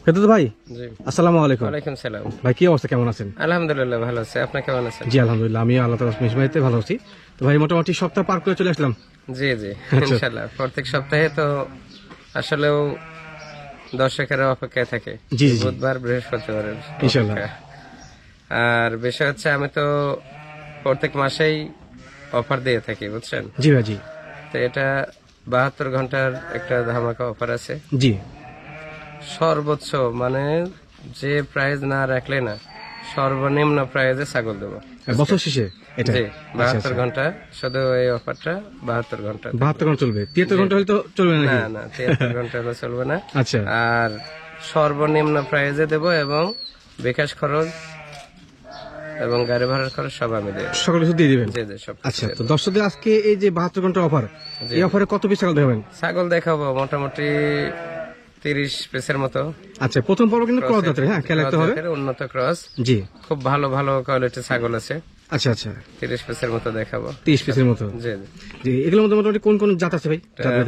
ফেরদৌস ভাই, জি আসসালামু আলাইকুম। ওয়ালাইকুম সালাম। ভাই কি অবস্থা, কেমন আছেন? আলহামদুলিল্লাহ ভালো আছে, আপনি কেমন আছেন? জি আলহামদুলিল্লাহ, আমি আল্লাহ তাআলার মেহরবানিতে ভালো আছি। তো ভাই মোটামুটি সপ্তাহ পার করে চলে আসলাম। জি জি ইনশাআল্লাহ প্রত্যেক সপ্তাহে তো আসলেও দর্শকেরা অপেক্ষায় থাকে জি, জি। বুধবার বৃহস্পতিবার ইনশাআল্লাহ। আর বিষয় হচ্ছে আমি তো প্রত্যেক মাসেই অফার দিয়ে থাকি বুঝছেন। জি ভাই, জি তো এটা 72 ঘন্টার একটা ধামাকা অফার আছে। জি। সর্বোচ্চ মানে যে প্রাইস না রাখলে না, সর্বনিম্ন প্রাইজে ছাগল দেবো বছর শেষে এটা জি 72 ঘন্টা, শুধু এই অফারটা 72 ঘন্টা 72 ঘন্টা চলবে। 73 ঘন্টা হলে তো চলবে না নাকি? না না 73 ঘন্টা হলে চলবে না। আচ্ছা আর সর্বনিম্ন প্রাইজে দেব এবং বিকাশ খরচ এবং গাড়ি ভাড়ার খরচ সব আমি দেব, সকল কিছু দিয়ে দিবেন। জি জি সব। আচ্ছা, তো দর্শকদের আজকে এই যে 72 ঘন্টা অফার, এই অফারে কত পিস ছাগল দেবেন? ছাগল দেখাবো মোটামুটি 30 পিসের মতো। আচ্ছা, প্রথম পর্ব কিন্তু ক্রস জাতের, হ্যাঁ খেয়াল রাখতে হবে। উন্নত ক্রস, জি খুব ভালো ভালো কোয়ালিটির ছাগল আছে। আচ্ছা আচ্ছা, 30 পিসের মতো দেখাবো। 30 পিসের মতো। জি জি। জি, এগুলোর মধ্যে মোটামুটি কোন কোন জাত আছে ভাই?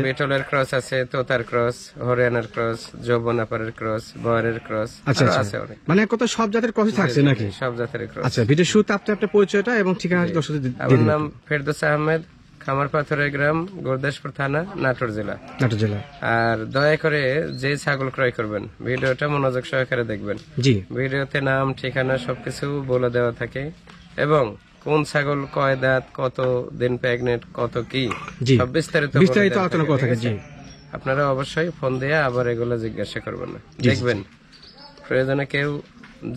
বেটলের ক্রস আছে, তোতার ক্রস, হরিয়ানার ক্রস, যৌবনাপাড়ের ক্রস, বয়ারের ক্রস, আচ্ছা আরো আচ্ছা, আছে অনেক। মানে কত সব জাতের ক্রসই থাকছে নাকি? সব জাতের ক্রস। আচ্ছা, ভিডিও শুরুতে আপনি আপনার পরিচয়টা এবং ঠিকানা দর্শকদের দিয়ে আমার দিবেন। নাম ফেরদৌস আহমেদ, খামারপাথরের গ্রাম, গুরদাসপুর থানা, নাটোর জেলা। নাটোর জেলা। আর দয়া করে যে ছাগল ক্রয় করবেন ভিডিওটা মনোযোগ সহকারে দেখবেন। জি ভিডিওতে নাম, ঠিকানা সবকিছু বলে দেওয়া থাকে এবং কোন ছাগল কয় দাঁত, কত দিন প্রেগনেন্ট, কত কি জি, সব বিস্তারিত বিস্তারিত বলে দেওয়া আলোচনা করা থাকে। ঠিক জি আছে? আপনারা অবশ্যই ফোন দিয়ে আবার এগুলো জিজ্ঞাসা করবেন না, দেখবেন প্রয়োজনে কেউ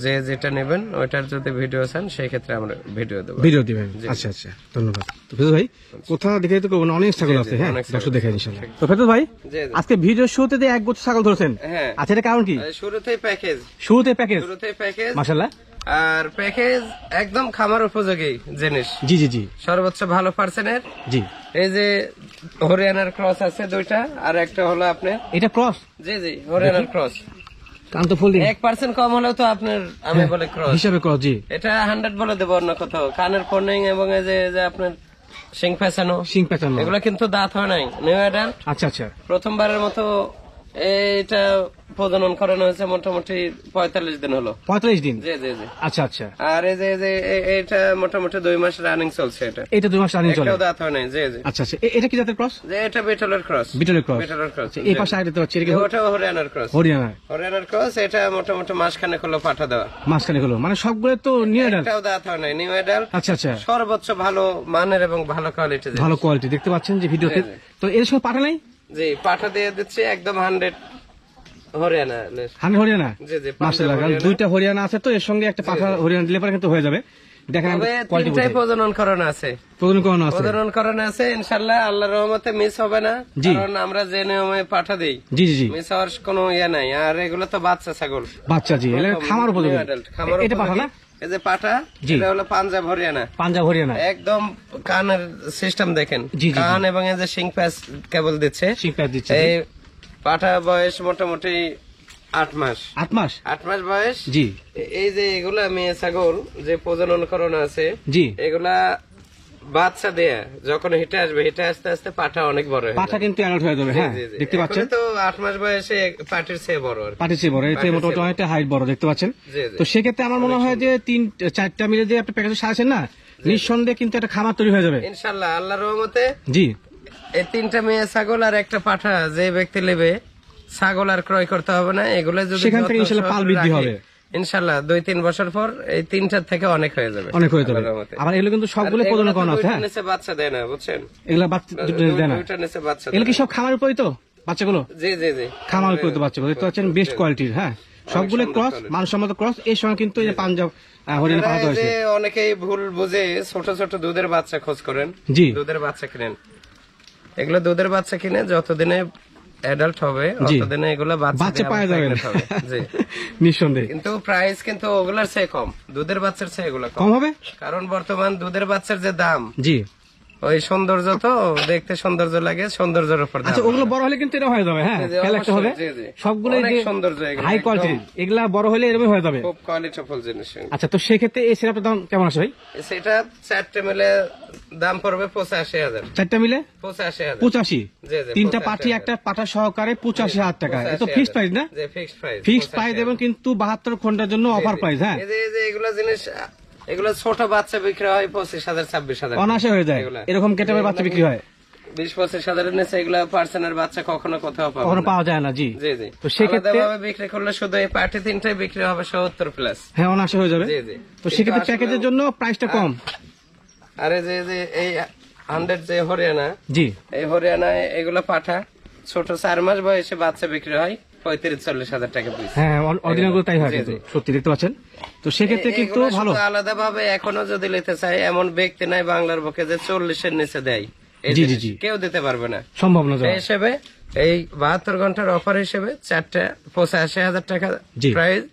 যে যেটা নেবেন ওইটার যদি ভিডিও চান সেই ক্ষেত্রে আমরা ভিডিও দেবো। ভিডিও দিবেন। আচ্ছা আচ্ছা, ধন্যবাদ। তো ফেরদৌস ভাই, কোথা দেখে তো করবো না, অনেক ছাগল আছে। হ্যাঁ, অনেক ছাগল দর্শক দেখে ইনশাআল্লাহ। তো ফেরদৌস ভাই, জি, জি। আজকে ভিডিও শুরুতে দিয়ে এক গোছ ছাগল ধরেছেন। হ্যাঁ, আচ্ছা, এটা কারণ কি? শুরুতেই প্যাকেজ, শুরুতে প্যাকেজ, শুরুতেই প্যাকেজ, মাশাআল্লাহ। আর প্যাকেজ একদম খামার উপযোগী জিনিস, জি জি জি সর্বোচ্চ ভালো পার্সেন্টের। জি। এই যে হরিয়ানার ক্রস আছে দুইটা, আর একটা হলো আপনার এটা ক্রস, জি জি হরিয়ানার ক্রস। কান তো ফুল দিন 1% কম হলেও তো আপনার আমি বলে ক্রস হিসাবে ক্রস। জি, এটা 100 বলে দেবো অন্য কোথাও। কানের ফোনিং এবং এই যে আপনার সিং ফ্যাশানো, সিং প্যাটার্ন। এগুলো কিন্তু দাঁত হয় নাই, নিউ অ্যাডাল্ট। আচ্ছা আচ্ছা, প্রথমবারের মতো এটা প্রজনন করানো হয়েছে মোটামুটি 45 দিন হলো। 45 দিন। জি জি জি। আচ্ছা আচ্ছা, আর এই যে এটা মোটামুটি 2 মাস রানিং চলছে। এটা 2 মাস রানিং চলে। একটাও দাঁত হয় নাই। জি জি। আচ্ছা আচ্ছা, এটা কি জাতের ক্রস? যে এটা বেটলের ক্রস, বিটলের ক্রস। বেটলের ক্রস। এই পাশে আগে তো হচ্ছে এটা কি ওটাও হরিয়ানার ক্রস, হরিয়ানা। হরিয়ানার ক্রস। এটা মোটামুটি মাসখানেক হলো পাঠা দেওয়া, মাঝখানে হলো, মানে সবগুলো তো নিউ অ্যাডাল্ট। একটাও দাঁত হয় নাই, নিউ অ্যাডাল্ট। আচ্ছা আচ্ছা, সর্বোচ্চ ভালো মানের এবং ভালো কোয়ালিটি। ভালো কোয়ালিটি দেখতে পাচ্ছেন যে ভিডিওতে। তো এর সময় পাঠা নাই? জি, পাঠা দিয়ে দিচ্ছি একদম 100 হরিয়ানা। 100 হরিয়ানা। জি জি, মাশাআল্লাহ, কারণ দুইটা হরিয়ানা আছে তো এর সঙ্গে একটা পাঠা হরিয়ানা দিলে পরে কিন্তু হয়ে যাবে। দেখেন তবে কোয়ালিটি তিনটাই প্রজনন করানো আছে, প্রজনন করানো আছে। প্রজনন করানো আছে ইনশাআল্লাহ। আল্লাহর রহমতে মিস হবে না, জি। কারণ আমরা যে নিয়মে পাঠা দেই জি জি জি, মিস হওয়ার কোনো ইয়ে নাই। আর এগুলো তো বাচ্চা ছাগল, বাচ্চা। জি, এটা খামার উপযোগী। খামার এটা পাঠা না? এই যে পাঠা, জি। এটা হলো পাঞ্জাব হরিয়ানা। পাঞ্জাব হরিয়ানা। একদম কানের সিস্টেম দেখেন, জি, জি, কান এবং এই যে সিং প্যাচ কেবল দিচ্ছে। সিং প্যাচ দিচ্ছে। এই পাঠা বয়স মোটামুটি 8 মাস। 8 মাস। 8 মাস বয়স। জি। এই যে এগুলা মেয়ে ছাগল যে প্রজনন করানো আছে, জি, এগুলা বাচ্চা দেয়া যখন হিটে আসবে, হিটে আস্তে আস্তে পাঠা অনেক বড় হয়ে পাঠা যাবে। কিন্তু অ্যাডাল্ট হয়ে যাবে। হ্যাঁ, জি, জি। দেখতে পাচ্ছেন এখনই তো 8 মাস বয়সে পাটির চেয়ে বড় আর কি। পাঠিয়েছে বড়, এতে পাঠির মোটামুটি চেয়ে অনেকটা হাইট বড় দেখতে পাচ্ছেন। জি, জি। তো সেক্ষেত্রে আমার মনে হয় যে 3-4টা মিলে যে আপনি প্যাকেজ সাজাচ্ছেন না, নিঃসন্দেহে কিন্তু একটা খামার তৈরি হয়ে যাবে। ইনশাআল্লাহ আল্লাহর রহমতে জি, এই 3টা মেয়ে ছাগল আর একটা পাঠা যে ব্যক্তি নেবে, ছাগল আর ক্রয় করতে হবে না। এগুলো যদি সেখান থেকে ইনশাআল্লাহ পাল বৃদ্ধি হবে। ইনশাআল্লাহ 2-3 বছর পর এই 3টার থেকে অনেক হয়ে যাবে, অনেক হয়ে যাবে। আল্লাহর রহমতে। আবার এগুলো কিন্তু সবগুলো আর প্রজনন এগুলো তো করানো আছে। দুইটার হ্যাঁ, নিচে বাচ্চা দেয় না, বুঝছেন। এগুলো বাচ্চা দুটো দেয় না। দুইটার নিচে বাচ্চা দেয় এগুলো কি না। সব খামার উপরই তো বাচ্চাগুলো? জি জি জি, খামার উপরে তো বাচ্চাগুলো দেখতে পাচ্ছেন, বেস্ট কোয়ালিটির। হ্যাঁ, সবগুলো ক্রস, মানসম্মত ক্রস। এর সঙ্গে কিন্তু এই যে পাঞ্জাব হরিয়ানা পাঠা আপনারা হয়েছে। যে অনেকেই ভুল বুঝে ছোট ছোট দুধের বাচ্চা খোঁজ করেন, জি, দুধের বাচ্চা কিনেন। এগুলো দুধের বাচ্চা কিনে যতদিনে অ্যাডাল্ট হবে ততদিনে এগুলো বাচ্চা পাওয়া যাবে না। জি, নিঃসন্দেহে কিন্তু প্রাইস কিন্তু ওগুলার চেয়ে কম, দুধের বাচ্চার চেয়ে এগুলো কম হবে। কারণ বর্তমান দুধের বাচ্চার যে দাম, জি, ওই সৌন্দর্য তো দেখতে সৌন্দর্য লাগে, সৌন্দর্যের উপর দাম। আচ্ছা, ওগুলো বড় হলে কিন্তু এটা হয়ে যাবে, হ্যাঁ, খেয়াল রাখতে হবে। সবগুলো অনেক সৌন্দর্য, হাই কোয়ালিটি, এগুলা বড় হলে এরকম হয়ে যাবে, খুব কোয়ালিটিফুল জিনিস। আচ্ছা, তো সেক্ষেত্রে এই সিরাপটার দাম কেমন আছে ভাই? সেটা 4টে মিলে দাম পড়বে 85,000। 4টা মিলে 85,000। 85? জি জি, 3টা পাটি একটা পাটা সহকারে 85,000 টাকা। এটা তো ফিক্সড প্রাইস না? যে ফিক্সড প্রাইস, ফিক্সড প্রাইস এবং কিন্তু 72 ঘন্টার জন্য অফার প্রাইস। হ্যাঁ, এই যে এগুলা জিনিস, এগুলো ছোট বাচ্চা বিক্রি হয় 25,000 26,000 অনায়াসে হয়ে যায়। এরকম কেটামের বাচ্চা বিক্রি হয় 20-25,000 এর নিচে এগুলা পার্সেন্টের বাচ্চা কখনো কোথাও পাবে কখনো না। পাওয়া যায় না। জি জি জি। তো সেক্ষেত্রে আলাদাভাবে বিক্রি করলে শুধু এই পার্টি 3টাই বিক্রি হবে 70 প্লাস। হ্যাঁ, অনায়াসে হয়ে যাবে। জি জি। তো সেক্ষেত্রে প্যাকেজের জন্য প্রাইসটা কম। আরে যে এই 100 যে হরিয়ানা, জি, এই হরিয়ানায় এগুলো পাঠা ছোট 4 মাস বয়সে বাচ্চা বিক্রি হয় 35-40,000 টাকা পিস। হ্যাঁ, অরিজিনাল গুলো তাই হয় জি, কিন্তু, জি। সত্যি দেখতে পাচ্ছেন। তো সেক্ষেত্রে কিন্তু ভালো। আলাদা ভাবে এখনো যদি নিতে চাই, এমন ব্যক্তি নাই বাংলার বুকে যে 40-এর নিচে দেয়। এই জি, জি, জিনিস জি। কেউ দিতে পারবে না, সম্ভব না। সেই হিসেবে এই 72 ঘন্টার অফার হিসেবে 4টা 85,000 টাকা জি। প্রাইস।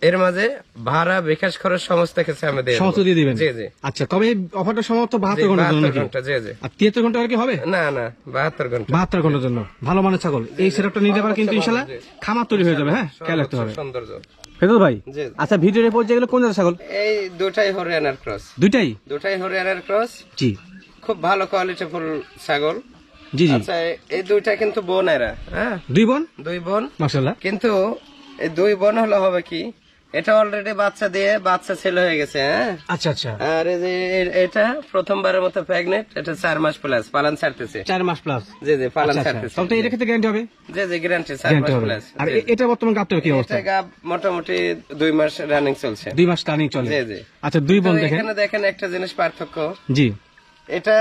এর মাঝে ভাড়া, বিকাশ খরচ সমস্ত কিছু আমি দিয়ে দেব। সমস্ত দিয়ে দিবেন? জি জি। আচ্ছা, তবে এই অফারটা সমাপ্ত 72 ঘন্টার জন্য 72 নাকি? ঘন্টা। জি জি। আর 73 ঘন্টা আর কি হবে? না না, 72 ঘন্টা। 72 ঘন্টার জন্য ভালো মানের ছাগল। এই সেটআপটা নিতে পারলে কিন্তু ইনশাআল্লাহ খামার তৈরি হয়ে যাবে। হ্যাঁ, খেয়াল রাখতে হবে। সৌন্দর্য। ফেরদৌস ভাই, জি। আচ্ছা, ভিডিওর পর যেগুলো কোন জাতের ছাগল? এই দুটাই হরিয়ানার ক্রস। দুটাই হরিয়ানার ক্রস। জি খুব ভালো কোয়ালিটিফুল ছাগল। জি জি। আচ্ছা, এই দুইটা কিন্তু বোন এরা। হ্যাঁ, 2 বোন, দুই বোন। মাশাআল্লাহ। কিন্তু এই দুই বোন হলো হবে কি, এটা অলরেডি বাচ্চা দিয়ে বাচ্চা ছেলে হয়ে গেছে। হ্যাঁ, আচ্ছা আচ্ছা। আর এই যে এটা প্রথমবারের মতো প্রেগনেন্ট, এটা 4 মাস প্লাস পালন ছাড়তেছে। 4 মাস প্লাস। জি জি, পালন আচ্ছা আচ্ছা, ছাড়তেছে। তবে তো এর ক্ষেত্রে গ্যারান্টি হবে? জি জি, গ্যারান্টি 4 গ্যারান্টি মাস হবে। প্লাস। আর এটা বর্তমান গাবটার কি অবস্থা? এটা গাব মোটামুটি 2 মাস রানিং চলছে। 2 মাস টার্নিং চলে। জি জি। আচ্ছা, 2 বোন তো দেখেন। এখানে দেখেন একটা জিনিস পার্থক্য। জি এটা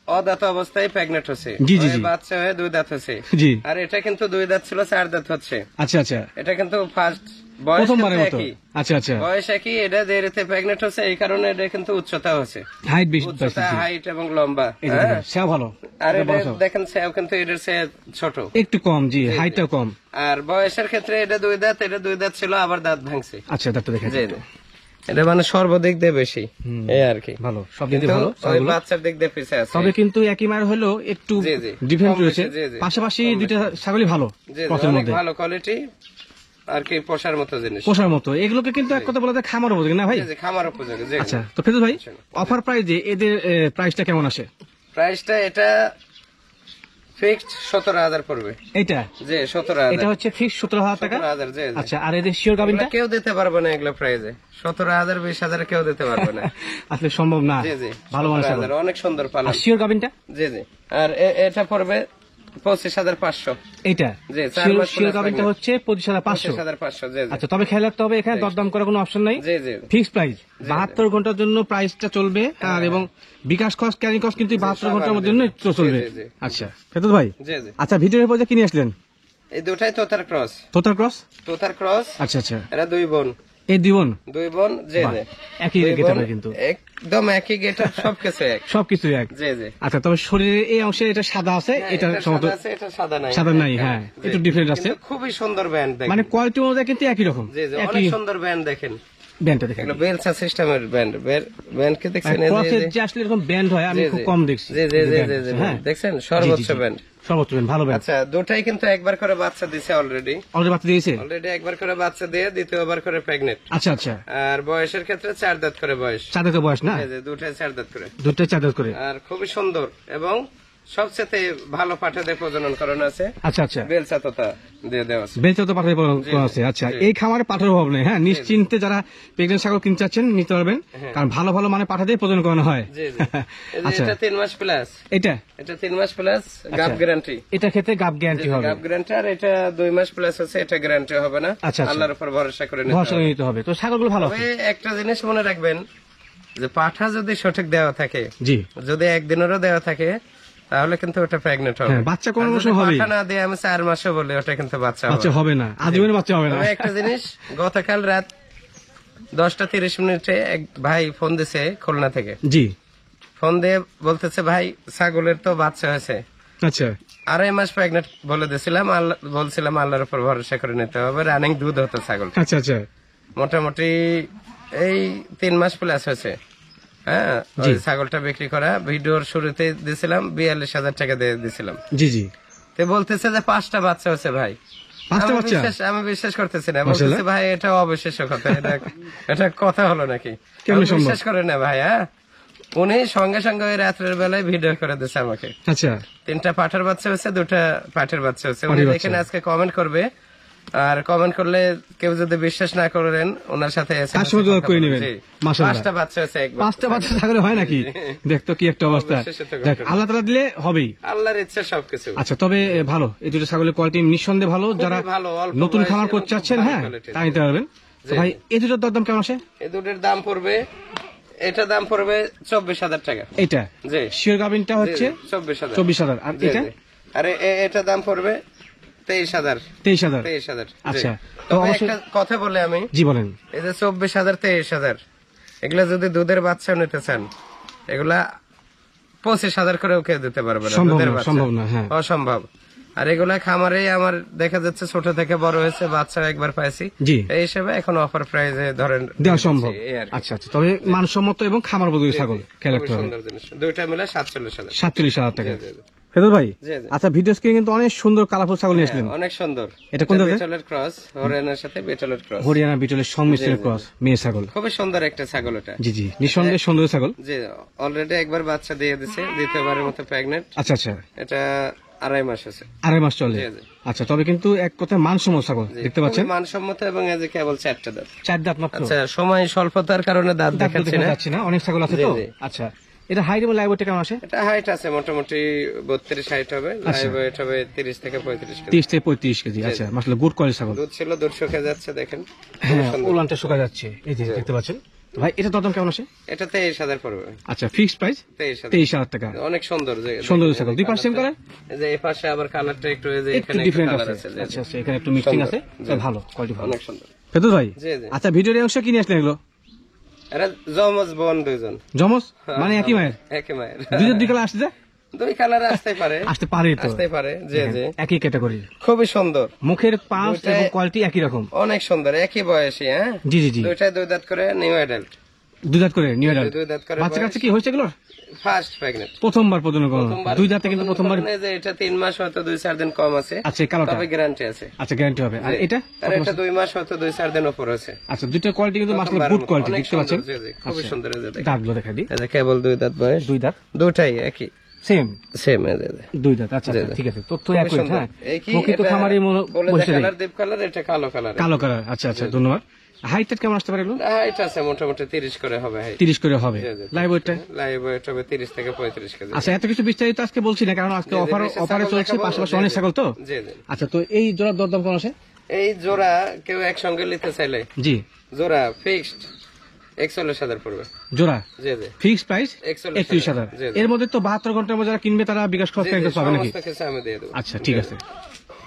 অদাঁত অবস্থায় প্রেগনেন্ট হচ্ছে, জি, জি, জি। ওই বাচ্চা হয়ে 2 দাঁত হচ্ছে। জি। আর এটা কিন্তু 2 দাঁত ছিল 4 দাঁত হচ্ছে। আচ্ছা আচ্ছা, এটা কিন্তু ফার্স্ট বয়স প্রথমবারের কিন্তু মতো। একই। আচ্ছা আচ্ছা, বয়স একই, এটা দেরিতে প্রেগনেন্ট হচ্ছে, এই কারণে এটা কিন্তু উচ্চতা হচ্ছে, হাইট বেশি। উচ্চতা, হাইট এবং লম্বা। এই যে দেখেন, সেও ভালো। আর এটা এটা বড় সড়ো। দেখেন সেও কিন্তু এটার চেয়ে ছোট, একটু কম। জি, হাইটটাও কম। আর বয়সের ক্ষেত্রে এটা 2 দাঁত, এটা 2 দাঁত ছিল আবার দাঁত ভাঙছে। আচ্ছা, দাঁতটা দেখেন। জি জি। এটা মানে সর্বদিক দিয়ে বেশি, এই আর কি। ভালো, সব দিক দিয়ে কিন্তু ভালো ওই ছাগলগুলো। বাচ্চার দিক দিয়ে পিছিয়ে আছে। তবে কিন্তু একই মার হলেও একটু জি, জি। ডিফারেন্ট কম বেশি, রয়েছে। জি, জি। পাশাপাশি দুইটা ছাগলই ভালো জি, জি, ক্রসের অনেক মধ্যে, ভালো কোয়ালিটি আর কি, পোষার মতো জিনিস। পোষার মতো। এগুলোকে কিন্তু এক কথা বলা যায় খামার উপযোগী না ভাই? জি, জি, খামার উপযোগী। জি, আচ্ছা, তো ফেরদৌস ভাই, অফার প্রাইজে এদের প্রাইসটা কেমন আসে? প্রাইসটা এটা ফিক্সড 17,000 পড়বে। এটা জি, 17,000। এটা হচ্ছে ফিক্স 17,000 টাকা। 17,000, জি, জি। আচ্ছা, আর এদের শিওর গাবিনটা? এগুলো কেউ দিতে পারবে না, এগুলো প্রাইজে 17,000 20,000 কেউ দিতে পারবে না। আসলে সম্ভব না। জি জি, ভালো মানের ছাগল। 17,000, অনেক সুন্দর পালন। আর শিওর গাবিনটা? জি জি। আর এটা পড়বে 25,500। এটা জি, 4 মাস শিওর plus গাবিনটা pregnant। হচ্ছে 25,500। 25,500, জি জি। আচ্ছা, তবে খেয়াল রাখতে হবে এখানে দরদাম করার কোনো অপশন নাই। জি জি। ফিক্স প্রাইস 72 ঘন্টার জন্য প্রাইসটা চলবে। আর এবং বিকাশ কস্ট, ক্যারিং কস্ট কিন্তু 72 ঘন্টার মধ্যে চলবে। জি, জি। আচ্ছা ফেরদৌস ভাই, জি জি। আচ্ছা, ভিডিওর পর যে কিনে আসলেন এই দুটাই তোতার ক্রস। তোতার ক্রস? তোতার ক্রস। আচ্ছা আচ্ছা, এরা 2 বোন। এই 2 বোন? 2 বোন, জি জি। একই 2 গেটাপে বোন, কিন্তু একদম একই গেটআপ, সবকিছু এক। সবকিছু এক। জি জি। আচ্ছা, তবে শরীরের এই অংশে এটা সাদা আছে, এটা এটা সম্ভবত সাদা আছে, এটা সাদা নাই। সাদা নাই। হ্যাঁ, জি। একটু ডিফারেন্ট আছে। কিন্তু খুবই সুন্দর ব্যান্ড দেখেন। মানে কোয়ালিটি অনুযায়ী কিন্তু একই রকম। জি জি, অনেক একই সুন্দর ব্যান্ড দেখেন। ব্যান্ডটা দেখেন। এগুলো বেলসা সিস্টেমের ব্যান্ড। ব্যান্ড কি দেখছেন? এই যে- ক্রসের যে আসলে এরকম ব্যান্ড হয় আমি জি, খুব জি। কম দেখছি। জি জি জি জি জি। হ্যাঁ, দেখছেন সর্বোচ্চ জি, জি। ব্যান্ড। সর্বোচ্চ ব্যান্ড, ভালো ব্যান্ড। আচ্ছা, দুটাই কিন্তু একবার করে বাচ্চা দিছে অলরেডি। অলরেডি বাচ্চা দিয়েছে? অলরেডি একবার করে বাচ্চা দিয়ে দ্বিতীয়বার করে প্রেগনেন্ট। আচ্ছা আচ্ছা, আর বয়সের ক্ষেত্রে 4 দাঁত করে বয়স। 4 দাঁতের বয়স না? এই যে দুটাই 4 দাঁত করে। দুটোই 4 দাঁত করে। আর খুবই সুন্দর এবং সবচেয়ে ভালো পাঠাদের প্রজনন করণ আছে। আচ্ছা আচ্ছা, বেলসা তোতা দিয়ে দেওয়া আছে। বেলচা তো পাঠাতে আছে। আচ্ছা, এই খামারে পাঠার অভাব নেই। হ্যাঁ, নিশ্চিন্তে যারা প্রেগনেন্ট ছাগল কিনতে চাচ্ছেন নিতে পারবেন, কারণ ভালো ভালো মানে পাঠা দিয়ে প্রজনন করানো হয়। জি জি। এই যে আচ্ছা, এটা 3 মাস প্লাস। এটা 3 মাস প্লাস গাব গ্যারান্টি। এটা ক্ষেত্রে গাব গ্যারান্টি হবে। গাব গ্যারান্টি। আর এটা 2 মাস প্লাস আছে, এটা গ্যারান্টি হবে না। আচ্ছা, আচ্ছা। আল্লাহর উপর ভরসা করে নিতে ভরসা হবে। নিতে হবে। তো ছাগলগুলো ভালো আছে? তবে একটা জিনিস মনে রাখবেন, যে পাঠা যদি সঠিক দেওয়া থাকে, জি, যদি একদিনেরও দেওয়া থাকে, তাহলে কিন্তু ওটা প্রেগনেন্ট হবে। হ্যাঁ, বাচ্চা কোনো আর যদি সময় হবেই। পাঠা না দিয়ে আমি 4 মাসও বলি, ওটা কিন্তু বাচ্চা হবে। বাচ্চা হবে না, আজীবনের বাচ্চা হবে না। তবে একটা জিনিস, গতকাল রাত 10:30 এক ভাই ফোন দিছে খুলনা থেকে। জি, ফোন দিয়ে বলতেছে, ভাই ছাগলের তো বাচ্চা হয়েছে, আচ্ছা 2.5 মাস প্রেগনেন্ট বলে দিয়েছিলাম, বলছিলাম আল্লাহর উপর ভরসা করে নিতে হবে। রানিং দুধ হতো ছাগল, আচ্ছা আচ্ছা, মোটামুটি এই 3 মাস প্লাস হয়েছে। হ্যাঁ ওই ছাগলটা বিক্রি করা ভিডিওর শুরুতে দিয়েছিলাম 42,000 টাকা দিয়ে দিয়েছিলাম। জি জি। তো বলতেছে যে 5টা বাচ্চা হচ্ছে ভাই। 5টা বাচ্চা? আমি বিশ্বাস করতেছি না, বলতেছে ভাই এটা অবিশ্বাস্য কথা, এটা কথা হলো নাকি? কেমন সম্ভব? বিশ্বাস করে না ভাই। হ্যাঁ উনি সঙ্গে সঙ্গে ওই রাত্রের বেলায় ভিডিও করে দিচ্ছে আমাকে। আচ্ছা 3টা পাঠার বাচ্চা হচ্ছে, 2টা পাঠের বাচ্চা হচ্ছে। উনি দেখেন আজকে কমেন্ট করবে, আর কমেন্ট করলে কেউ যদি বিশ্বাস না করেন ওনার সাথে করে নেবেন। 5টা বাচ্চা হচ্ছে একবার। 5টা বাচ্চা থাকলে হয় নাকি? দেখতো কি একটা অবস্থা। দেখ আল্লাহ তাআলা দিলে হবেই, আল্লাহর ইচ্ছা সবকিছু। আচ্ছা তবে ভালো, এই দুটো ছাগলের কোয়ালিটি নিঃসন্দেহে ভালো। যারা নতুন খামার করতে চাচ্ছেন, হ্যাঁ তা নিতে পারবেন। তো ভাই এই দুটোর দরদাম কেমন আছে? এই দুটোর দাম পড়বে, এটা দাম পড়বে 24,000 টাকা। এটা জি শিওর গাবিনটা হচ্ছে 24,000। আর এটা? আরে এটা দাম পড়বে 23,000। 23,000। আচ্ছা তো একটা কথা বলে আমি। জি বলেন। এই যে 24,000 23,000 এগুলা যদি দুধের বাচ্চা নিতে চান, এগুলা 25,000 করেও কেউ দিতে পারবে না। সম্ভব না, হ্যাঁ অসম্ভব। আর এগুলা খামারে আমার দেখা যাচ্ছে ছোট থেকে বড় হয়েছে, বাচ্চা একবার পাইছি। জি এই হিসেবে এখন অফার প্রাইজে ধরেন দেওয়া সম্ভব। আচ্ছা আচ্ছা, তবে মানসম্মত এবং খামার উপযোগী ছাগল খেয়াল রাখতে হবে। সুন্দর জিনিস, দুইটা মিলে 47,000। 47,000 টাকা। ফেদর ভাই আচ্ছা ভিডিও স্ক্রিনে কিন্তু অনেক সুন্দর কালারফুল ছাগল নিয়ে আসলেন। অনেক সুন্দর। এটা কোন জাতের? বিটলের ক্রস, হরিয়ানার সাথে বিটলের ক্রস। হরিয়ানা বিটলের সংমিশ্রণের ক্রস মেয়ে ছাগল। খুবই সুন্দর একটা ছাগল এটা। জি জি, নিঃসন্দেহে সুন্দর ছাগল। জি অলরেডি একবার বাচ্চা দিয়ে দিয়েছে, দ্বিতীয়বারের মতো প্রেগন্যান্ট। আচ্ছা আচ্ছা, এটা 2.5 মাস আছে। 2.5 মাস চলে। আচ্ছা তবে কিন্তু এক কথায় মানসম্মত ছাগল দেখতে পাচ্ছেন, মানসম্মত। এবং এই যে কেবল 4টা দাঁত। 4 দাঁত মাত্র। আচ্ছা সময় স্বল্পতার কারণে দাঁত দেখাচ্ছি না, অনেক ছাগল আছে তো। আচ্ছা এটা হাইট এবং লাইভ ওয়েট কেমন আছে? এটা হাইট আছে মোটামুটি 32 হাইট হবে, লাইভ ওয়েট হবে 30 থেকে 35 কেজি। 30 থেকে 35 কেজি। আচ্ছা মাশাআল্লাহ গুড কোয়ালিটি ছাগল। দুধ ছিল, দুধ শুকিয়ে যাচ্ছে দেখেন। হ্যাঁ ওলানটা শুকিয়ে যাচ্ছে, এই যে দেখতে পাচ্ছেন। ভাই এটা দাম কেমন আছে? এটা 23,000 পড়বে। আচ্ছা ফিক্সড প্রাইস 23,000 টাকা। অনেক সুন্দর, সুন্দর ছাগল। 2% কালার, এই যে এই পাশে আবার কালারটা একটু এই যে এখানে একটু ডিফারেন্ট কালার আছে। আছে। আচ্ছা আচ্ছা, এখানে একটু মিক্সিং আছে, ভালো কোয়ালিটি, ভালো। অনেক সুন্দর। ফেদর ভাই জি জি। আচ্ছা ভিডিওর অংশ কি নিয়ে আসলেন এগুলো? এরা জমজ বোন দুইজন। জমজ মানে একই মায়ের? একই মায়ের। দুই কালার আসছে? দুই কালার আসতে পারে, আসতে পারে তো, আসতে পারে। জি জি, একই ক্যাটাগরি, খুবই সুন্দর। মুখের পাঁচ এবং কোয়ালিটি একই রকম, অনেক সুন্দর, একই বয়সী। হ্যাঁ জি জি জি, দুইটাই 2 দাঁত করে, নিউ অ্যাডাল্ট। 2 দাঁত করে নিউ অ্যাডাল্ট। 2 দাঁত করে। বাচ্চা কাছে কি হয়েছে এগুলো? ফার্স্ট প্রেগন্যান্ট, প্রথমবার প্রজনন করানো। 2 দাঁতে কিন্তু প্রথমবার। যে এটা 3 মাস হয়তো 2-4 দিন কম আছে। আচ্ছা কালারটা তবে গ্যারান্টি আছে। আচ্ছা গ্যারান্টি হবে। আর এটা? আর এটা 2 মাস হয়তো 2-4 দিন উপর আছে। আচ্ছা দুইটা কোয়ালিটি কিন্তু মাশাআল্লাহ গুড কোয়ালিটি দেখতে পাচ্ছেন। জি জি, খুবই সুন্দর। এই যে দেখেন দাঁতগুলো দেখাই দিই। এটা কেবল 2 দাঁত বয়স। 2 দাঁত, দুটাই একই সেম এই যে 2 দাঁত। আচ্ছা ঠিক আছে, তথ্য একই। হ্যাঁ প্রকৃত খামারি বসে কালার দীপ কালার, এটা কালো কালার। কালো কালার। আচ্ছা আচ্ছা ধন্যবাদ। হাইট কেমন আসতে পারে এগুলো? হাইট আছে মোটামুটি 30 করে হবে। হাইট 30 করে হবে। লাইভ ওয়েটটা? লাইভ ওয়েট হবে 30 থেকে 35 কেজি। আচ্ছা এত কিছু বিস্তারিত আজকে বলছি না, কারণ আজকে অফারে চলছে, পাশাপাশি অনেক ছাগল তো। জি জি। আচ্ছা তো এই জোড়ার দরদাম কেমন আছে? এই জোড়া কেউ একসঙ্গে নিতে চাইলে জি জোড়া ফিক্সড 41,000 পড়বে। জোড়া জি জি, ফিক্সড প্রাইস 41,000। 31,000। এর মধ্যে তো 72 ঘন্টার মধ্যে যারা কিনবে তারা বিকাশ খরচ পাবে নাকি? আমি দিয়ে দেব। আচ্ছা ঠিক আছে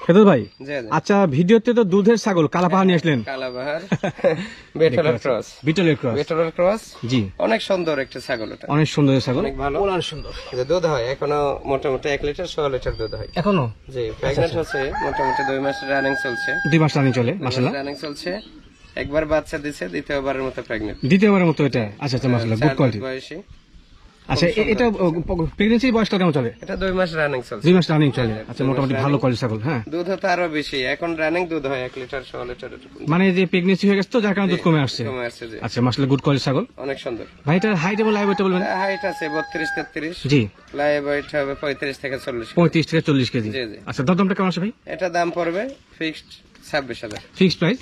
ফেদর ভাই। আচ্ছা ভিডিওতে তো দুধের ছাগল কালাপাহাড় নিয়ে আসলেন। কালাপাহাড় বিটলের ক্রস। বিটলের ক্রস। বিটলের ক্রস জি, অনেক সুন্দর একটা ছাগল। এটা অনেক সুন্দর ছাগল, অনেক ভালো, অনেক সুন্দর। দুধ হয় এখনো মোটামুটি 1 লিটার 100 লিটার দুধ হয় এখনো। জি প্রেগন্যান্ট হচ্ছে মোটামুটি 2 মাস রানিং চলছে। 2 মাস রানিং চলে মাশাআল্লাহ। রানিং চলছে, একবার বাচ্চা দিছে, দ্বিতীয়বারের মতো প্রেগন্যান্ট। দ্বিতীয়বারের মতো এটা। আচ্ছা আচ্ছা মাশাআল্লাহ গুড কোয়ালিটি। বয়সী। আচ্ছা এটা প্রেগন্যান্সি বয়সটা কেমন চলে? এটা 2 মাস রানিং চলছে। 2 মাস রানিং চলে। আচ্ছা মোটামুটি ভালো কোয়ালিটি ছাগল। হ্যাঁ দুধ হতো আরো বেশি, এখন রানিং দুধ হয় 1 লিটার 100 লিটার। মানে যে প্রেগন্যান্সি হয়ে গেছে তো যার কারণে দুধ কমে আসছে। জি। আচ্ছা মাশাআল্লাহ গুড কোয়ালিটি ছাগল, অনেক সুন্দর। ভাই এটার হাইট এবং লাইভ ওয়েট বলবেন? হাইট আছে 32-33। জি, লাইভ ওয়েট হবে 35 থেকে 40। 35 থেকে 40 কেজি। জি জি। আচ্ছা দামটা কেমন আছে ভাই? এটা দাম পড়বে ফিক্সড 26,000। ফিক্সড প্রাইস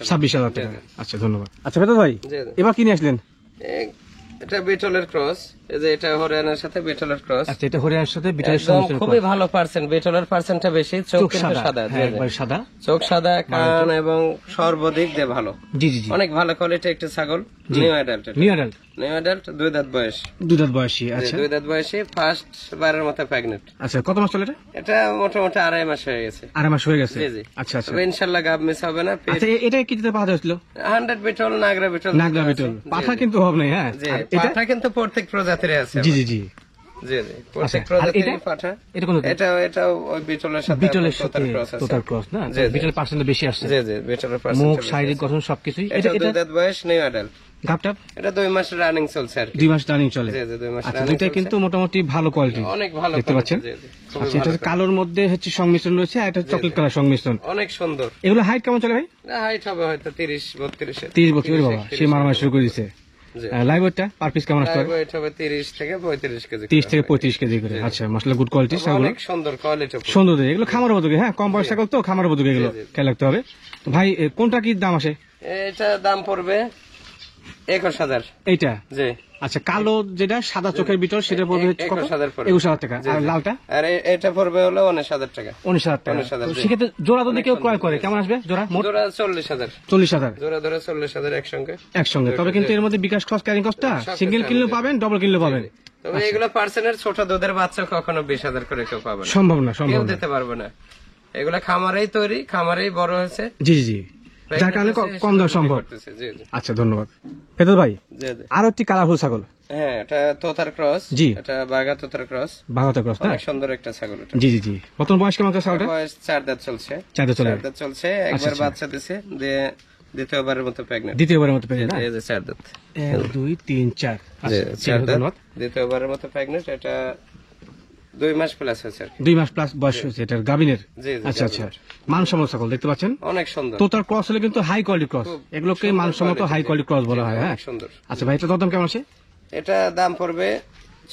26,000 টাকা। আচ্ছা ধন্যবাদ। আচ্ছা ফেদর ভাই এবার কি নিয়ে আসলেন? এটা বিটলের ক্রস। এই যে এটা হরিয়ানার সাথে বিটলের ক্রস। আচ্ছা এটা হরিয়ানার সাথে বিটলের সংমিশ্রণ। খুবই ভালো পার্সেন্ট, বিটলের পার্সেন্টটা বেশি। চোখ কিন্তু সাদা। হ্যাঁ একবার সাদা, চোখ সাদা, কান এবং সর্বদিক দিয়ে ভালো। জি জি জি, অনেক ভালো কোয়ালিটি একটা ছাগল। New adult. New adult. New adult 2 দাঁত বয়স। 2 দাঁত বয়সী। আচ্ছা 2 দাঁত বয়সী, ফার্স্ট বারের মতো প্রেগন্যান্ট। আচ্ছা কত মাস চলে এটা? এটা মোটামুটি 2.5 মাস হয়ে গেছে। 2.5 মাস হয়ে গেছে। জি জি। আচ্ছা আচ্ছা, তবে ইনশাআল্লাহ গাব মিস হবে না। আচ্ছা এটা কি দিতে পাওয়া যাচ্ছিল? 100 বিটল, নাগরা বিটল। নাগরা বিটল পাঠা কিন্তু হবে না। হ্যাঁ জি, পাঠা কিন্তু প্রত্যেক প্রজাতির আছে। জি জি জি, জি জি প্রত্যেক আর প্রজাতিরই পাঠা। এটা কোন এটা ওই বিটলের সাথে বিটলের আপনার সাথে ক্রস আছে। তোতার ক্রস না? বিটলের পার্সেন্ট বেশি আসছে, জি জি বিটলের মুখ পার্সেন্ট শারীরিক গঠন সবকিছুই। এটা 2 দাঁত বয়স নিউ অ্যাডাল্ট। গাপটাপ এটা 2 মাস রানিং চলছে আর কি। 2 মাস রানিং চলে। জি জি 2 মাস আচ্ছা, রানিং দুইটাই চলছে। কিন্তু মোটামুটি ভালো কোয়ালিটি, অনেক ভালো দেখতে পাচ্ছেন। জি জি খুবই আচ্ছা, এটা ভালো। হচ্ছে কালোর মধ্যে হচ্ছে সংমিশ্রণ রয়েছে, আর এটা চকলেট কালার সংমিশ্রণ। অনেক সুন্দর। এগুলো হাইট কেমন চলে ভাই? হাইট হবে হয়তো 30-32 এর। 30 বছর বাবা, সে মারামারি শুরু করে দিছে। জি। লাইভ ওয়েটটা পার পিস কেমন আসতে পারে? ওয়েট হবে 30 থেকে 35 কেজি। 30 থেকে 35 কেজি করে। আচ্ছা, মাশাআল্লাহ গুড কোয়ালিটি ছাগল, অনেক সুন্দর কোয়ালিটি। সুন্দর। এগুলো খামার উপযোগী, হ্যাঁ কম বয়স ছাগল তো খামার উপযোগী, এগুলো খেয়াল রাখতে হবে। তো ভাই কোনটা কি দাম আসে? এটা দাম পড়বে 21,000। এইটা জি। আচ্ছা, কালো যেটা সাদা চোখের ভিতর সেটা পড়বে হচ্ছে কত? 21,000 পড়বে। 21,000 টাকা। আর লালটা? আর এটা পড়বে হলো 19,000 টাকা। 19,000 টাকা। 19,000, তো জি। সেক্ষেত্রে জোড়া যদি কেউ ক্রয় করে কেমন আসবে জোড়া? মোট জোড়া 40,000। 40,000 জোড়া ধরে 40,000 একসঙ্গে। একসঙ্গে। তবে কিন্তু এর মধ্যে বিকাশ খরচ, ক্যারিং কস্টটা সিঙ্গেল কিনলেও পাবেন, ডবল কিনলেও পাবেন। তবে এগুলো পার্সেন্টের ছোট দুধের বাচ্চা কখনো 20,000 করে কেউ পাবে না, সম্ভব না, কেউ সম্ভব না। দিতে পারবে না। এগুলা খামারেই তৈরি, খামারেই বড় হয়েছে, জি জি জি, যার কারণে কম দেওয়া সম্ভব। করতেছে। জি জি আচ্ছা, ধন্যবাদ ফেদর ভাই। জি জি। আরো একটি কালারফুল ছাগল। হ্যাঁ, এটা তোতার ক্রস। জি। এটা বাঘা তোতার ক্রস। বাঘাতে ক্রস না? অনেক সুন্দর একটা ছাগল এটা। জি জি জি। প্রথম বয়স কেমন আছে ছাগলটা? বয়স 4 দাঁত চলছে। 4 দাঁত চলে। 4 দাঁত চলছে, একবার আচ্ছা। বাচ্চা দিছে, দিয়ে দ্বিতীয়বারের মতো প্রেগন্যান্ট। দ্বিতীয়বারের মতো পেয়ে না? এই যে 4 দাঁত। 1 2 3 4। জি, আচ্ছা, 4 দাঁত। ধন্যবাদ। দ্বিতীয়বারের মতো প্রেগন্যান্ট। এটা 2 মাস প্লাস হয়েছে আর কি। 2 মাস প্লাস বয়স হয়েছে এটার গাবিনের। জি জি। আচ্ছা আচ্ছা, মানসম্মত ছাগল দেখতে পাচ্ছেন। অনেক সুন্দর। তোতার ক্রস হলে কিন্তু হাই কোয়ালিটি ক্রস, এগুলোকে মানসম্মত হাই কোয়ালিটি ক্রস বলা হয়। হ্যাঁ অনেক সুন্দর। আচ্ছা ভাই, এটা দাম কেমন আছে? এটা দাম পড়বে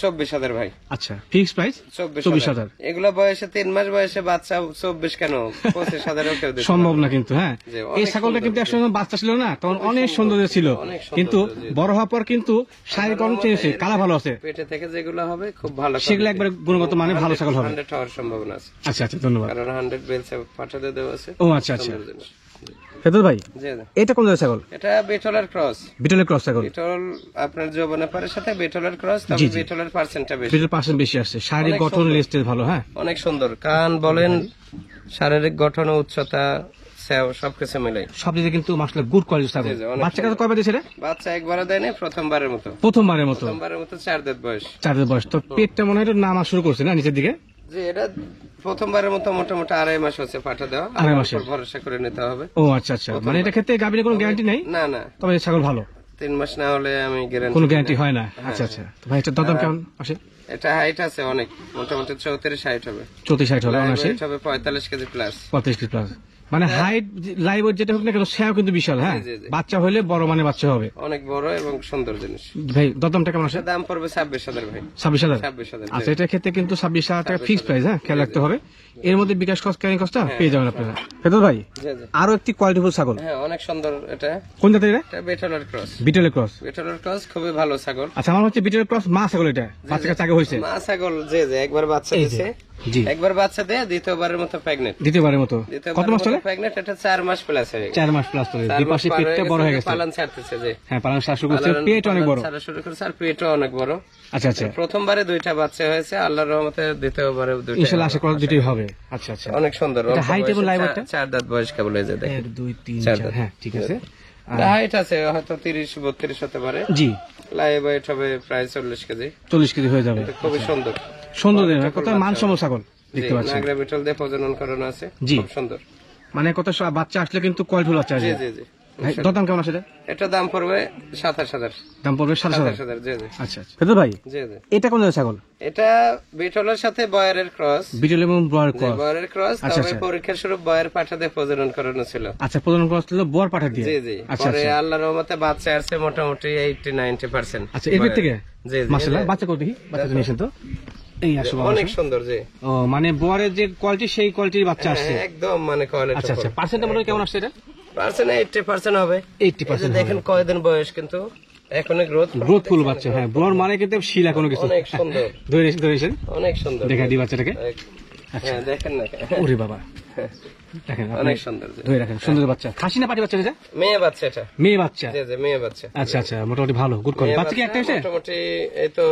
24,000 ভাই। আচ্ছা, ফিক্স প্রাইস 24,000। এগুলো বয়সে 3 মাস বয়সে বাচ্চা 24 কেন 25,000 কেউ দিতে সম্ভব পারবে না কিন্তু। হ্যাঁ, জি, এই অনেক ছাগলটা সুন্দর, কিন্তু একসময় বাচ্চা ছিল না, তখন অনেক সুন্দর ছিল, অনেক সুন্দর, কিন্তু জি, জি। বড় হওয়ার পর কিন্তু শারীরিক গঠন চেঞ্জ হয়েছে, কালা ভালো আছে, পেটে থেকে যেগুলো হবে খুব ভালো, সেগুলো একবার গুণগত মানে ভালো ছাগল হবে। 100 হওয়ার সম্ভাবনা আছে, আচ্ছা আচ্ছা, ধন্যবাদ। কারণ 100 বেলসে পাঠাতে দেওয়া আছে। ও আচ্ছা আচ্ছা, সুন্দর জিনিস। ফেদর ভাই জি জি। এটা কোন জাতের ছাগল? এটা বেটলার ক্রস। বিটলের ক্রস ছাগল। বেটল আপনার যৌবনাপারের সাথে বেটলার ক্রস, তবে বেটলার পার্সেন্টটা বেশি। বিটলের পার্সেন্ট বেশি আসছে, শারীরিক অনেক গঠন সুন্দর। লিস্টের ভালো। হ্যাঁ, অনেক সুন্দর, কান বলেন, শারীরিক গঠন, উচ্চতা, সেও সবকিছু মিলে সব দিকে কিন্তু মাশাআল্লাহ গুড কোয়ালিটি ছাগল। জি, জি, অনেক বাচ্চা কাছে কয়বার দিয়েছে রে? বাচ্চা একবারও দেয়নি, প্রথমবারের মতো। প্রথমবারের মতো। প্রথমবারের মতো 4 দাঁত বয়স। 4 দাঁত বয়স। তো পেটটা মনে হয় একটু নামা শুরু করছে না নিচের দিকে? জি, এটা প্রথমবারের মতো মোটামুটি 2.5 মাস হচ্ছে পাঠা দেওয়া, 2.5 মাসে। উপর ভরসা করে নিতে হবে। ও আচ্ছা আচ্ছা, মানে এটা ক্ষেত্রে গাবিনের কোনো গ্যারান্টি নেই, না না, তবে এই ছাগল ভালো, 3 মাস না হলে আমি গ্যারান্টি কোনো গ্যারান্টি হয় না। আচ্ছা আচ্ছা, তো ভাই এটা দাম কেমন আসে? এটা হাইট আছে অনেক, মোটামুটি 34-60 হবে। 34-60 হবে অনায়াসে, Height হবে 45 কেজি প্লাস। 35 KG plus. মানে হাইট লাইভ যেটা হোক না কেন, সেও কিন্তু বিশাল। হ্যাঁ, জি, জি। বাচ্চা হলে বড় মানে বাচ্চা হবে। অনেক বড় এবং সুন্দর জিনিস। ভাই দামটা কেমন আসে? এটা দাম পড়বে 26,000 ভাই। 26,000। 26,000। আচ্ছা, এটার ক্ষেত্রে কিন্তু 26,000 টাকা ফিক্স প্রাইস। হ্যাঁ, খেয়াল রাখতে হবে, এর মধ্যে বিকাশ খরচ, ক্যারিং কস্টটা পেয়ে যাবেন আপনারা। ফেদর ভাই জি জি। আরো একটি কোয়ালিটিফুল ছাগল, হ্যাঁ, অনেক সুন্দর। এটা কোন জাতের এটা? এটা বেটলার ক্রস। বিটলের ক্রস। বেটলার ক্রস খুবই ভালো ছাগল। আচ্ছা, আমার হচ্ছে বিটলের ক্রস মা ছাগল, এটা বাচ্চা কাছে আগে হয়েছে। মা ছাগল যে একবার বাচ্চা এই যে, দিছে, জি, একবার বাচ্চা দেয়, দ্বিতীয়বারের মতো প্রেগন্যান্ট। দ্বিতীয়বারের মতো। কত মাস চলে? প্রেগন্যান্ট, এটা 4 মাস প্লাস হয়ে গেছে। 4 মাস প্লাস চলে, 4 দুই মাস পাশে পার পেটটা বড় হয়ে গেছে। পালন ছাড়তেছে যে। হ্যাঁ, পালন শাসু করছে, পেট অনেক বড়। ছাড়া শুরু করেছে, আর পেটও অনেক বড়। আচ্ছা আচ্ছা, প্রথমবারে 2টা বাচ্চা হয়েছে, আল্লাহর রহমতে দ্বিতীয়বারে 2টা। ইনশাআল্লাহ আশা করা দুটোই হবে। আচ্ছা আচ্ছা, অনেক সুন্দর। এটা height এবং live weight টা? 4 দাঁত বয়স কেবল এই যে দেখেন। 1 2 3 4 4। দাঁত। হ্যাঁ, ঠিক আছে। হাইট আছে হয়তো 30-32 হতে পারে। জি, লাইভ ওয়েট হবে প্রায় 40 কেজি। 40 কেজি হয়ে যাবে। খুবই সুন্দর। সুন্দর, কত মানসম্মত ছাগল দেখতে পাচ্ছেন। নাগরা বিটল দিয়ে প্রজনন করানো আছে, জি। খুব সুন্দর। মানে কত বাচ্চা আসলে কিন্তু কোয়ালিটি বাচ্চা জি আসবে। জি জি। ভাই দাম কেমন আছে এটা? এটা দাম পড়বে 27,000। দাম পড়বে 27,000। 27,000। জি জি আচ্ছা আচ্ছা, ফেদর ভাই জি জি। এটা কোন জাতের ছাগল? এটা বিটলের সাথে বয়ারের ক্রস। বিটল এবং ব্রয়ের ক্রস। বয়ারের ক্রস, আচ্ছা, তবে আচ্ছা। পরীক্ষার স্বরূপ বয়ার পাঠা দিয়ে প্রজনন করানো ছিল। আচ্ছা, প্রজনন ক্রস ছিল বর পাঠা দিয়ে। জি জি। আচ্ছা পরে আচ্ছা আল্লাহর রহমতে বাচ্চা আসছে মোটামুটি 80-90%। আচ্ছা, এর পেট থেকে জি জি। মাশাআল্লাহ, বাচ্চা কত দেখি, বাচ্চা নিয়েছেন তো? এই আসো বাবা, অনেক আসো। সুন্দর। জি। ও মানে বরের যে কোয়ালিটি সেই কোয়ালিটির বাচ্চা আসছে। হ্যাঁ, একদম মানে কোয়ালিটি। আচ্ছা আচ্ছা, পার্সেন্ট মনে হয় কেমন আসছে এটা? 80% হবে। 80% দেখেন কয়দিন বয়স, কিন্তু এখনো গ্রোথফুল বাচ্চা। হ্যাঁ, বর মানে কিন্তু শিলা কোনো কিছু। অনেক সুন্দর। ধরেছেন, অনেক সুন্দর। দেখা দি বাচ্চাটাকে। হ্যাঁ, দেখেন না। ওরে বাবা, দেখেন আপনি অনেক সুন্দর। জি। ধরে রাখেন, সুন্দর বাচ্চা। খাসি না পাটি বাচ্চা এটা? মেয়ে বাচ্চা এটা। মেয়ে বাচ্চা। জি জি, মেয়ে বাচ্চা। আচ্ছা আচ্ছা, মোটামুটি ভালো, গুড কোয়ালিটি। বাচ্চা কি একটা হয়েছে? মোটামুটি এই তো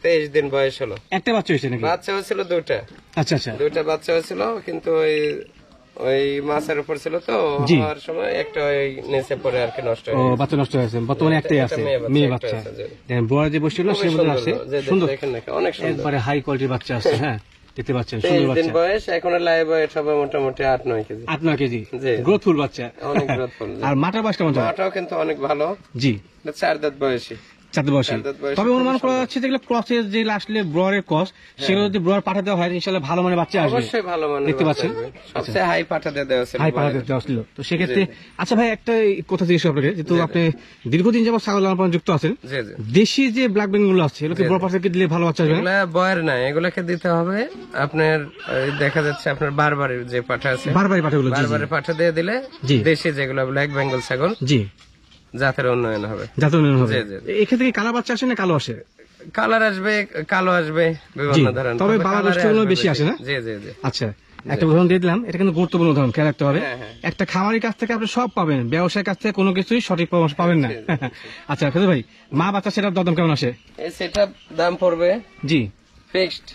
23 দিন বয়স হলো। একটা বাচ্চা হয়েছে নাকি? বাচ্চা হয়েছিল 2টা। আচ্ছা আচ্ছা, 2টা বাচ্চা হয়েছিল, কিন্তু ওই ওই মাছের উপর ছিল তো, জি। হওয়ার সময় একটা ওই নিচে পড়ে আর কি নষ্ট ও হয়ে গেছে। বাচ্চা নষ্ট হয়েছে, বর্তমানে একটাই এটা আছে, মেয়ে মেয়ে বাচ্চা, বাচ্চা। একটা আছে, জি। দেখেন বড় যে বসছিল খুবই সে মধ্যে সুন্দর, আসছে, যে সুন্দর, দেখেন নাকি অনেক সুন্দর। একবারে হাই কোয়ালিটির বাচ্চা আসছে, হ্যাঁ দেখতে পাচ্ছেন, 23 সুন্দর দিন বাচ্চা, বয়স, এখন লাইভ ওয়েট হবে মোটামুটি 8-9 কেজি। 8-9 কেজি, জি। গ্রোথফুল বাচ্চা। অনেক গ্রোথফুল। আর মাটার বয়স কেমন চলে? মাটাও কিন্তু অনেক ভালো, জি 4 দাঁত বয়সী। 4 বয়সী। চার দাঁত বয়সী, তবে খুবই অনুমান করা সুন্দর। যাচ্ছে যেগুলো ক্রসের, যেগুলো আসলে ব্রয়ের ক্রস, সেগুলো যদি ব্রয়ের পাঠা দেওয়া হয় ইনশাআল্লাহ ভালো মানে বাচ্চা আসবে। অবশ্যই ভালো মানের দেখতে বাচ্চা পাচ্ছেন? আসবে। সবচেয়ে হাই পাঠা দিয়ে দেওয়া ছিল হাই পাঠা বয়েলের। দেওয়া ছিল, তো সেক্ষেত্রে আচ্ছা ভাই একটা কথা জিজ্ঞেস করি আপনাকে, যেহেতু আপনি দীর্ঘদিন যাবত ছাগল লালন পালনে যুক্ত আছেন, জি জি। দেশি যে ব্ল্যাক বেঙ্গল গুলো আছে এগুলোকে বড় পাঠা দিলে ভালো বাচ্চা আসবে না? এগুলা বয়ের না, এগুলাকে দিতে হবে আপনার দেখা যাচ্ছে আপনার বারবারের যে পাঠা আছে, বারবারই পাঠাগুলো, জি জি বারবারের পাঠা দিয়ে দিলে জি। দেশি যেগুলো ব্ল্যাক বেঙ্গল ছাগল জি, জাতের উন্নয়ন হবে। যাতে উন্নয়ন হবে। জি, জি, জি। এক্ষেত্রে কি কালো বাচ্চা আসে না কালো আসে? কালার আসবে, কালো আসবে, বিভিন্ন জি, ধরনের। তবে বাংলা কালারে গোষ্ঠীগুলো আসবে বেশি আসে না? জি জি জি। আচ্ছা, একটা উদাহরণ দিয়ে দিলাম, এটা কিন্তু গুরুত্বপূর্ণ উদাহরণ, খেয়াল রাখতে হবে। হ্যাঁ, হ্যাঁ। একটা খামারির কাছ থেকে আপনি সব পাবেন, ব্যবসায়ীর কাছ থেকে কোনো কিছুই সঠিক পরামর্শ পাবেন না। আচ্ছা ফেদু ভাই, মা বাচ্চা সেটার দরদাম কেমন আসে? এই সেটআপ দাম পড়বে জি, ফিক্সড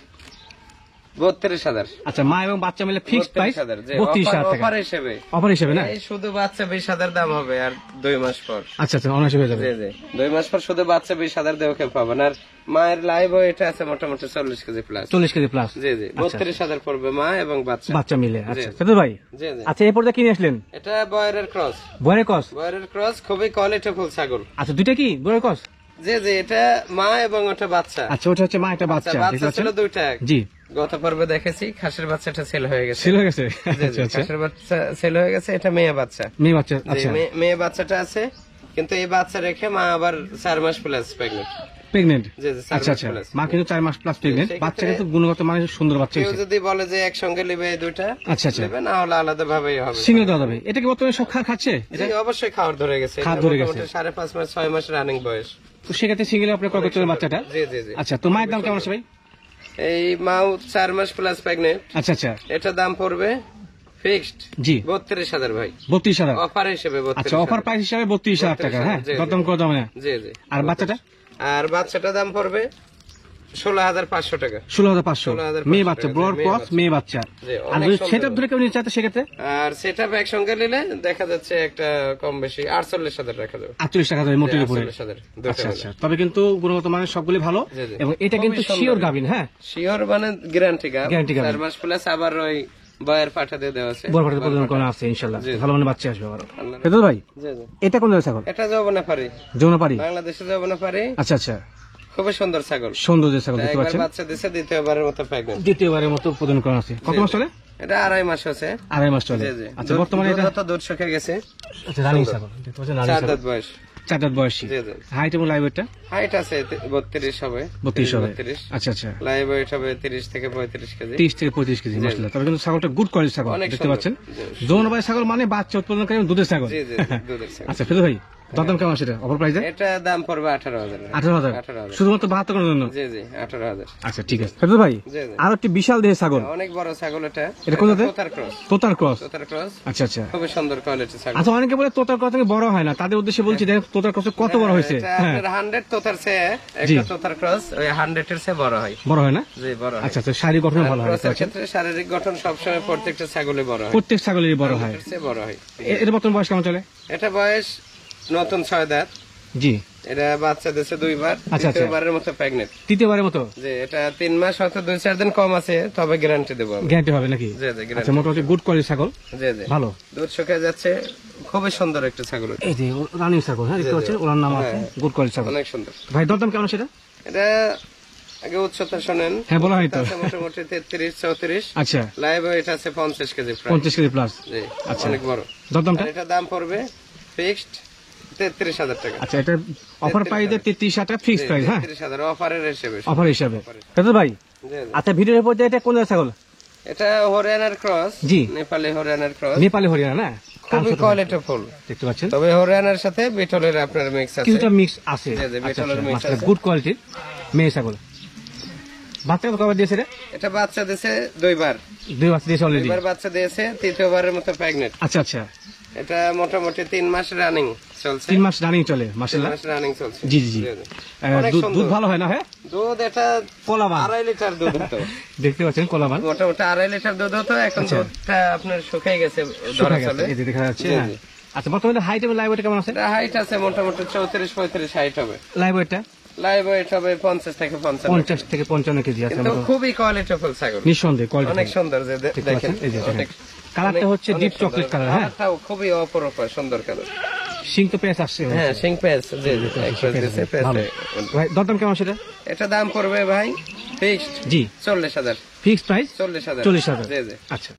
32,000। আচ্ছা মা এবং বাচ্চা মিলে ফিক্সড প্রাইস 32,000, জি। 32,000 টাকা অফার হিসেবে, অফার হিসেবে না? এই শুধু বাচ্চা 20,000 দাম হবে আর 2 মাস পর। আচ্ছা আচ্ছা, অনায়াসে হয়ে যাবে। জি জি, 2 মাস পর শুধু বাচ্চা 20,000 দেও খেয়ে পাবেন। আর মায়ের লাইভ ওয়েট আছে মোটামুটি 40 কেজি প্লাস। 40 কেজি প্লাস জি জি, 32,000 পড়বে মা এবং বাচ্চা। বাচ্চা মিলে। আচ্ছা জি। ফেদু ভাই, জি জি। আচ্ছা এই পর্যায়ে কিনে আসলেন এটা বয়ারের ক্রস, বয়ের কস? বয়ারের ক্রস, খুবই কোয়ালিটিফুল ছাগল। আচ্ছা দুইটা কি বয়ের কস? জি জি, এটা মা এবং ওটা বাচ্চা। আচ্ছা ওটা হচ্ছে মা, একটা বাচ্চা, দেখতে বাচ্চা পাচ্ছেন? ছিল দুইটা। জি, গত পর্বে দেখেছি খাসির বাচ্চাটা সেল হয়ে গেছে। ছিল গেছে। জি, জি, আচ্ছা আচ্ছা, খাসির বাচ্চা সেল হয়ে গেছে, এটা মেয়ে বাচ্চা। মেয়ে বাচ্চা, জি, আচ্ছা মেয়ে বাচ্চাটা আছে, কিন্তু এই বাচ্চা রেখে মা আবার 4 মাস প্লাস প্রেগনেন্ট। প্রেগনেন্ট। জি জি, 4 আচ্ছা মাস আচ্ছা, প্লাস। মা কিন্তু 4 মাস প্লাস প্রেগনেন্ট, সেক্ষেত্রে- বাচ্চা কিন্তু গুণগত মানে সুন্দর বাচ্চা কেউ হয়েছে। যদি বলে যে একসঙ্গে নেবে এই দুইটা, আচ্ছা আচ্ছা, নেবে, না হলে আলাদা ভাবেই হবে। সিঙ্গেল দেওয়া যাবে। এটা কি বর্তমানে সব খাচ্ছে? জি, অবশ্যই খাওয়ার ধরে গেছে, খাওয়ার ধরে গেছে। 5.5 মাস 6 মাস রানিং বয়স। তো সেক্ষেত্রে সিঙ্গেল আপনি কয় করতে বাচ্চাটা? জি জি জি। আচ্ছা, তো মায়ের দাম কেমন আছে ভাই? এই মাও 4 মাস প্লাস প্রেগনেন্ট, আচ্ছা আচ্ছা, এটা দাম পড়বে ফিক্সড জি 32,000 ভাই, 32,000। অফার হিসেবে 32,000। আচ্ছা, অফার প্রাইস হিসাবে 32,000 টাকা, হ্যাঁ, জি, জি। দরদাম করে দাম না। জি জি। আর বাচ্চাটা? আর বাচ্চাটা দাম পড়বে 16,500 টাকা। 16,500। 16,500 মেয়ে বাচ্চা, ব্রড মেয়ে ক্রস বাচ্চা। মেয়ে বাচ্চা। জি, আর অনেক যদি সুন্দর। সেটা ধরে কেউ নিতে চাইতে সেক্ষেত্রে আর সেটআপ একসঙ্গে নিলে দেখা যাচ্ছে একটা কম বেশি 48,000 রাখা যাবে। 48 টাকা দেবে মোটের উপরে। 48,000 দুটো আচ্ছা মিলে। আচ্ছা, তবে কিন্তু গুণগত মানের সবগুলি ভালো, জি, জি। এবং এটা কিন্তু খুবই সুন্দর। শিওর গাবিন, হ্যাঁ শিওর মানে গ্যারান্টি গাব। Guarantee গাব। 4 মাস প্লাস আবার ওই বয়ের পাঠা দিয়ে দেওয়া আছে। বড় পাঠা প্রদান করা আছে ইনশাআল্লাহ, জি। ভালো মানে বাচ্চা আসবে আবার। আল্লাহ। ফেদুল ভাই, জি জি। এটা কোন জায়গায় ছাগল? এটা যৌবনা পারি, যমুনাপাড়ি। বাংলাদেশে যৌবনা পারি, আচ্ছা আচ্ছা, খুবই সুন্দর ছাগল। সুন্দর যে ছাগল দেখতে একবার পাচ্ছেন, বাচ্চা দিছে, দ্বিতীয়বারের মতো প্রেগনেন্ট। দ্বিতীয়বারের মতো প্রদান করা আছে। কত মাস চলে? এটা 2.5 মাস আছে। 2.5 মাস চলে। জি জি। আচ্ছা, বর্তমানে এটা তো দুধ শুকিয়ে গেছে, আচ্ছা রানিং ছাগল দেখতে পাচ্ছেন, রানিং 4 ছাগল, দাঁত বয়স। 4 দাঁত বয়সী, জি জি। হাইট এবং লাইভ ওয়েটটা হাইট আছে 32 হবে, 32 হবে। 32। আচ্ছা আচ্ছা, লাইভ ওয়েট হবে 30 থেকে 35 কেজি। 30 থেকে 35 কেজি, মাশাআল্লাহ। তবে কিন্তু ছাগলটা গুড কোয়ালিটির ছাগল অনেক দেখতে সুন্দর। পাচ্ছেন। জি। যমুনাপাড়ি ছাগল মানে বাচ্চা উৎপাদনকারী এবং দুধের ছাগল। জি জি, দুধের ছাগল। আচ্ছা ফেদু ভাই, দরদাম কেমন সেটা অফার প্রাইসে? এটা দাম পড়বে 18,000। 18,000 18,000। শুধুমাত্র 72 করার জন্য? জি জি, 18,000। আচ্ছা ঠিক আছে ফেদু ভাই, জি জি। আর একটি বিশাল দেহের ছাগল, অনেক বড় ছাগল এটা। এটা কোন জাতের? তোতার ক্রস। তোতার ক্রস। তোতার ক্রস, আচ্ছা আচ্ছা, খুবই সুন্দর কোয়ালিটির ছাগল। আচ্ছা অনেকে বলে তোতার ক্রস থেকে বড় হয় না, তাদের উদ্দেশ্যে বলছি দেখেন তোতার ক্রস কত বড় হয়েছে। এটা হ্যাঁ, আপনার 100 তোতার চেয়ে জি। একটা তোতার ক্রস ওই 100 এর চেয়ে বড় হয়। বড় হয় না? জি, বড় হয়। আচ্ছা আচ্ছা, শারীরিক গঠন ভালো হয় দেখতে ক্রসের পাচ্ছেন। ক্ষেত্রে শারীরিক গঠন সবসময় প্রত্যেকটা ছাগলে বড় হয়, প্রত্যেক ছাগলেরই বড় হয়। এর চেয়ে বড় হয়। এর বর্তমান বয়স কেমন চলে? এটা বয়স নতুন 6 দাঁত। জি, এটা বাচ্চা দিয়েছে 2 বার, আচ্ছা। দ্বিতীয়বারের মতো প্রেগনেন্ট। তৃতীয়বারের মতো যে এটা 3 মাস হয়তো 2-4 দিন কম আছে, তবে গ্যারান্টি দেবো আমি। গ্যারান্টি হবে নাকি? জি জি, আচ্ছা, গ্যারান্টি। মোটামুটি গুড কোয়ালিটির ছাগল, জি জি, ভালো। দুধ শুকিয়ে যাচ্ছে, খুবই সুন্দর একটা ছাগল এটা। এই যে রানিং ছাগল, হ্যাঁ দেখতে পাচ্ছেন, ওনার নাম আছে গুড কোয়ালিটির ছাগল। অনেক সুন্দর। ভাই দরদাম কেমন সেটা? এটা আগে উচ্চতা শোনেন। হ্যাঁ বলা হয় তো। আছে মোটামুটি 33-34। আচ্ছা, লাইভ ওয়েট আছে 50 কেজি প্রায়। 50 কেজি প্লাস। জি, আচ্ছা। অনেক বড়। দরদামটা? আর এটা দাম পড়বে ফিক্সড 33,000 টাকা। আচ্ছা, এটা অফার প্রাইস 33,000 টাকা ফিক্স প্রাইস, হ্যাঁ 33,000 অফারের হিসেবে। অফার হিসাবে। ফেদুল ভাই, জি, জি। আচ্ছা ভিডিওর পর এটা কোন জাতের ছাগল? এটা হরিয়ানার ক্রস, জি। নেপালি হরিয়ানার ক্রস, নেপালি হরিয়ানা না? খুবই কোয়ালিটিফুল। দেখতে পাচ্ছেন তবে হরিয়ানার সাথে বিটলের আপনার মিক্স আছে। কিছুটা মিক্স আছে। জি, জি, বিটলের mix আছে। গুড কোয়ালিটির মেয়ে ছাগল। বাচ্চা কবে দিয়েছে রে? এটা বাচ্চা দিয়েছে 2 বার। 2 বাচ্চা দিয়েছে অলরেডি। 2 বার বাচ্চা দিয়েছে, তৃতীয়বারের মতো প্রেগনেন্ট। আচ্ছা আচ্ছা, এটা মোটামুটি 3 মাস রানিং চলছে। 3 মাস রানিং চলে 3 মাশাআল্লাহ। মাস রানিং চলছে। জি জি জি। অনেক দুধ সুন্দর। দুধ ভালো হয় না? হ্যাঁ, দুধ এটা কলাবান 2.5 লিটার দুধ হতো। দেখতে পাচ্ছেন কলাবান মোটামুটি 2.5 লিটার দুধ হতো, এখন দুধটা আপনার শুকিয়ে গেছে ধরা শুকায় গেছে, চলে। এই যে দেখা যাচ্ছে। জি, হ্যাঁ। জি। আচ্ছা, বর্তমানে হাইট এবং লাইভ ওয়েট কেমন আছে? এটা হাইট আছে মোটামুটি 34-35 হাইট হবে। লাইভ ওয়েটটা লাইভ ওয়েট হবে 50 থেকে 55। 50 থেকে 55 কেজি আছে কিন্তু আমাদের। খুবই কোয়ালিটিফুল ছাগল, নিঃসন্দেহে কোয়ালিটি অনেক সুন্দর। যে দেখতে দেখেন পাচ্ছেন, এই যে দেখেন। অনেক কালারটা অনেক- হচ্ছে অনেক ডিপ সুন্দর। Chocolate colour. হ্যাঁ, কালারটাও খুবই অপরূপ সুন্দর কালার। সিং তো পেঁয়াজ আসছে। হ্যাঁ, সিং পেস যে একটা দিছে ভালো। পেসে। ভাই দরদাম কেমন সেটা? এটা দাম পড়বে ভাই ফিক্সড জি, 40,000। Fixed price 40,000। 40,000। জি জি। আচ্ছা।